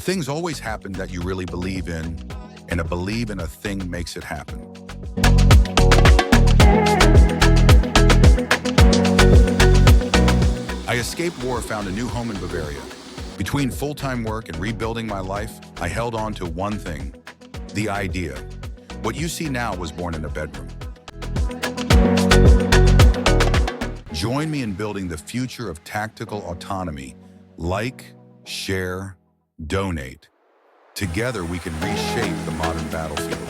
things always happen that you really believe in, and a believe in a thing makes it happen. I escaped war, found a new home in Bavaria. Between full-time work and rebuilding my life, I held on to one thing: the idea. What you see now was born in a bedroom. Join me in building the future of tactical autonomy. Like, share, donate. Together we can reshape the modern battlefield.